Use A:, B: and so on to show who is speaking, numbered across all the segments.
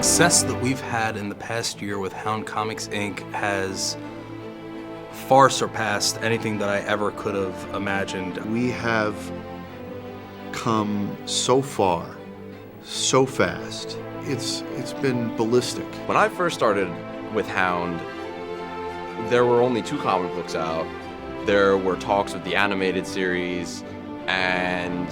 A: success that we've had in the past year with Hound Comics Inc. has far surpassed anything that I ever could have imagined.
B: We have come so far, so fast. It's been ballistic.
C: When I first started with Hound, there were only 2 comic books out. There were talks with the animated series and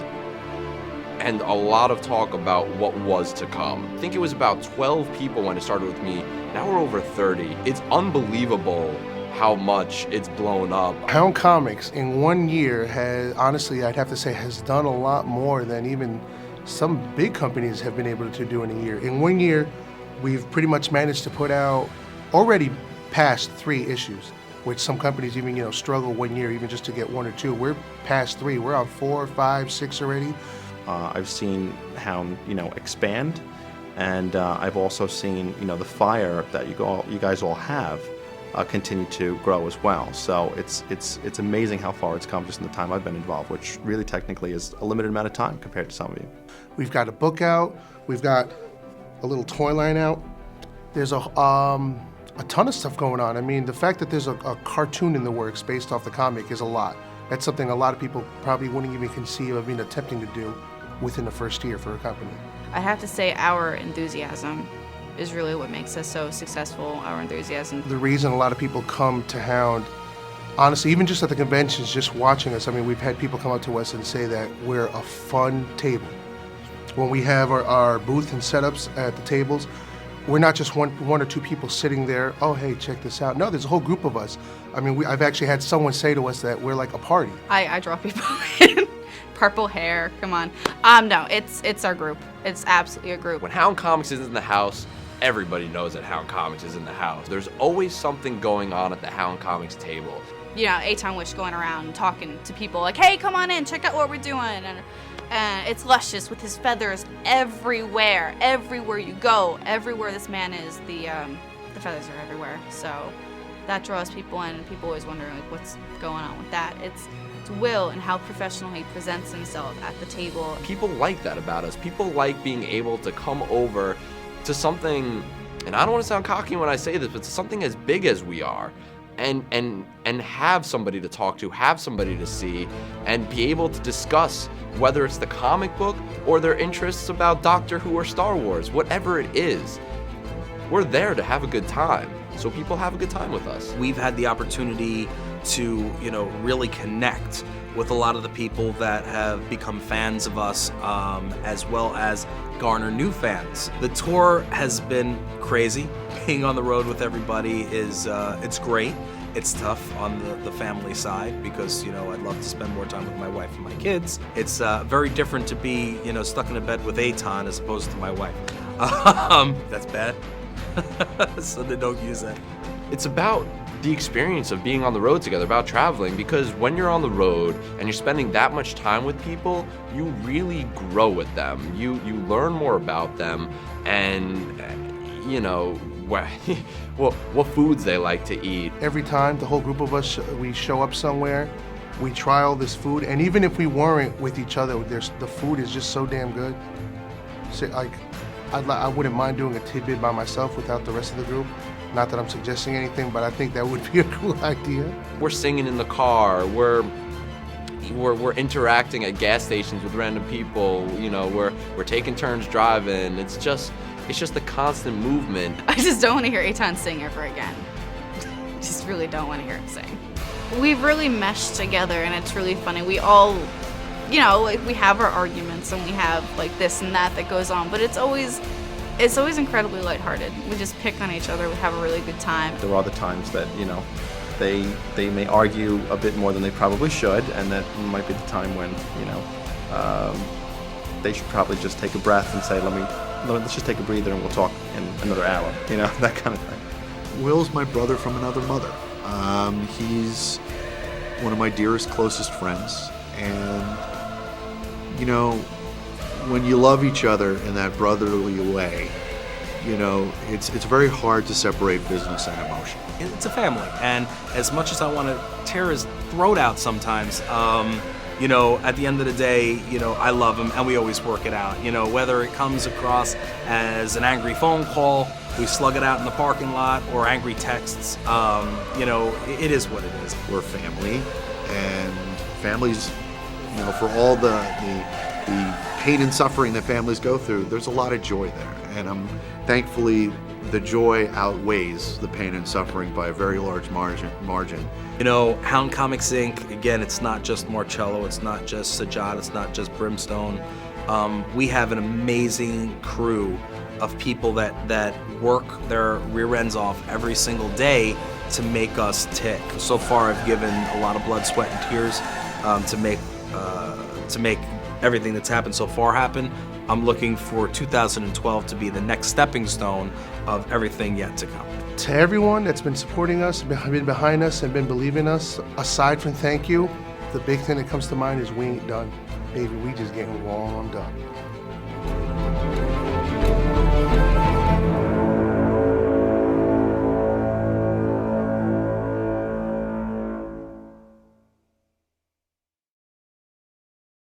C: a lot of talk about what was to come. I think it was about 12 people when it started with me. Now we're over 30. It's unbelievable how much it's blown up.
D: Hound Comics in 1 year has, honestly, I'd have to say, has done a lot more than even some big companies have been able to do in a year. In 1 year, we've pretty much managed to put out already past 3 issues, which some companies even, struggle 1 year even just to get 1 or 2. We're past 3. We're on 4, 5, 6 already.
E: I've seen Hound, expand, and I've also seen, the fire that you guys all have continue to grow as well. So it's amazing how far it's come just in the time I've been involved, which really technically is a limited amount of time compared to some of you.
D: We've got a book out. We've got a little toy line out. There's a ton of stuff going on. I mean, the fact that there's a cartoon in the works based off the comic is a lot. That's something a lot of people probably wouldn't even conceive of even attempting to do within the first year for a company.
F: I have to say our enthusiasm is really what makes us so successful, our enthusiasm.
D: The reason a lot of people come to Hound, honestly, even just at the conventions, just watching us, I mean, we've had people come up to us and say that we're a fun table. When we have our booth and setups at the tables, we're not just one or 2 people sitting there, oh, hey, check this out. No, there's a whole group of us. I mean, I've actually had someone say to us that we're like a party.
F: I draw people in. Purple hair, come on. No, it's our group. It's absolutely a group.
C: When Hound Comics is in the house, everybody knows that Hound Comics is in the house. There's always something going on at the Hound Comics table.
F: Eitan Wish going around talking to people like, hey, come on in, check out what we're doing. And it's luscious with his feathers everywhere. Everywhere you go, everywhere this man is, the feathers are everywhere. So that draws people in, and people always wondering like, what's going on with that. It's Will and how professional he presents himself at the table.
C: People like that about us. People like being able to come over to something, and I don't want to sound cocky when I say this, but to something as big as we are, and have somebody to talk to, have somebody to see, and be able to discuss whether it's the comic book or their interests about Doctor Who or Star Wars, whatever it is. We're there to have a good time, so people have a good time with us.
A: We've had the opportunity to, really connect with a lot of the people that have become fans of us, as well as garner new fans. The tour has been crazy. Being on the road with everybody is, it's great. It's tough on the family side because, I'd love to spend more time with my wife and my kids. It's very different to be, stuck in a bed with Eitan as opposed to my wife. That's bad. So they don't use that.
C: It's about the experience of being on the road together, about traveling, because when you're on the road and you're spending that much time with people, you really grow with them. You learn more about them, and what foods they like to eat.
D: Every time the whole group of us, we show up somewhere, we try all this food, and even if we weren't with each other, the food is just so damn good. So, I wouldn't mind doing a tidbit by myself without the rest of the group. Not that I'm suggesting anything, but I think that would be a cool idea.
C: We're singing in the car. We're interacting at gas stations with random people. We're taking turns driving. It's just the constant movement.
F: I just don't want to hear Eitan sing ever again. Just really don't want to hear him sing. We've really meshed together, and it's really funny. We all, we have our arguments, and we have like this and that goes on, but it's always incredibly lighthearted. We just pick on each other. We have a really good time.
E: There are the times that, they may argue a bit more than they probably should, and that might be the time when, they should probably just take a breath and say, let's just take a breather and we'll talk in another hour, that kind of thing.
B: Will's my brother from another mother. He's one of my dearest, closest friends, and, when you love each other in that brotherly way, it's very hard to separate business and emotion.
A: It's a family, and as much as I want to tear his throat out sometimes, you know, at the end of the day, you know, I love them and we always work it out. You know, whether it comes across as an angry phone call, we slug it out in the parking lot, or angry texts, you know, it is what it is.
B: We're family, and families, you know, for all the pain and suffering that families go through, there's a lot of joy there. And thankfully, the joy outweighs the pain and suffering by a very large margin.
A: You know, Hound Comics Inc., again, it's not just Marcello, it's not just Sajad, it's not just Brimstone. We have an amazing crew of people that work their rear ends off every single day to make us tick. So far, I've given a lot of blood, sweat, and tears to make everything that's happened so far happen. I'm looking for 2012 to be the next stepping stone of everything yet to come.
D: To everyone that's been supporting us, been behind us, and been believing us, aside from thank you, the big thing that comes to mind is we ain't done. Baby, we just getting warmed up.